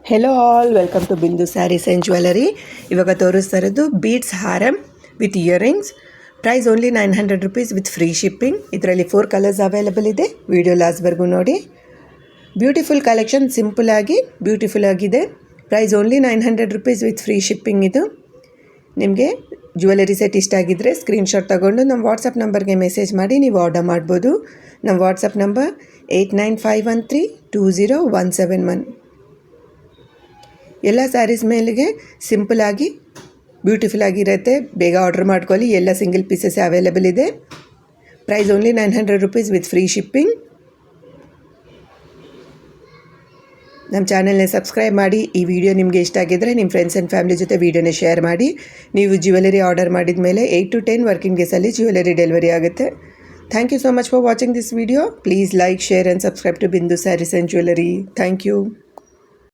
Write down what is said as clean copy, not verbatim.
Hello all, welcome to Bindu Sarees and jewellery. ಇವಾಗ ತೋರಿಸ್ತಾ ಇರೋದು ಬೀಡ್ಸ್ ಹಾರಮ್ with earrings. Price only 900 rupees with free shipping. ಇದರಲ್ಲಿ 4 ಕಲರ್ಸ್ ಅವೈಲಬಲ್ ಇದೆ. ವಿಡಿಯೋ ಲಾಸ್ಟ್ವರೆಗೂ ನೋಡಿ. ಬ್ಯೂಟಿಫುಲ್ ಕಲೆಕ್ಷನ್, ಸಿಂಪಲ್ ಆಗಿ ಬ್ಯೂಟಿಫುಲ್ ಆಗಿದೆ. Price only 900 rupees with free shipping. ಇದು ನಿಮಗೆ ಜ್ಯುವೆಲರಿ ಸೆಟ್ ಇಷ್ಟ ಆಗಿದ್ದರೆ ಸ್ಕ್ರೀನ್ಶಾಟ್ ತೊಗೊಂಡು ನಮ್ಮ ವಾಟ್ಸಪ್ ನಂಬರ್ಗೆ ಮೆಸೇಜ್ ಮಾಡಿ ನೀವು ಆರ್ಡರ್ ಮಾಡ್ಬೋದು. ನಮ್ಮ ವಾಟ್ಸಪ್ ನಂಬರ್ 8951320171. ಎಲ್ಲ ಸ್ಯಾರೀಸ್ ಮೇಲೆಗೆ ಸಿಂಪಲಾಗಿ ಬ್ಯೂಟಿಫುಲ್ ಆಗಿರುತ್ತೆ. ಬೇಗ ಆರ್ಡರ್ ಮಾಡ್ಕೊಳ್ಳಿ. ಎಲ್ಲ ಸಿಂಗಲ್ ಪೀಸಸ್ ಅವೈಲೇಬಲ್ ಇದೆ. Price only 900 rupees with free shipping. ನಮ್ಮ ಚಾನಲ್ನ ಸಬ್ಸ್ಕ್ರೈಬ್ ಮಾಡಿ. ಈ ವಿಡಿಯೋ ನಿಮಗೆ ಇಷ್ಟ ಆಗಿದ್ದರೆ ನಿಮ್ಮ ಫ್ರೆಂಡ್ಸ್ ಆ್ಯಂಡ್ ಫ್ಯಾಮಿಲಿ ಜೊತೆ ವಿಡಿಯೋನ ಶೇರ್ ಮಾಡಿ. ನೀವು ಜ್ಯುವೆಲರಿ ಆರ್ಡರ್ ಮಾಡಿದ ಮೇಲೆ 8 to 10 ವರ್ಕಿಂಗ್ ಡೇಸಲ್ಲಿ ಜ್ಯುವೆಲರಿ ಡೆಲಿವರಿ ಆಗುತ್ತೆ. Thank you so much for watching this video. Please like, share and subscribe to Bindu Sarees and jewellery. Thank you.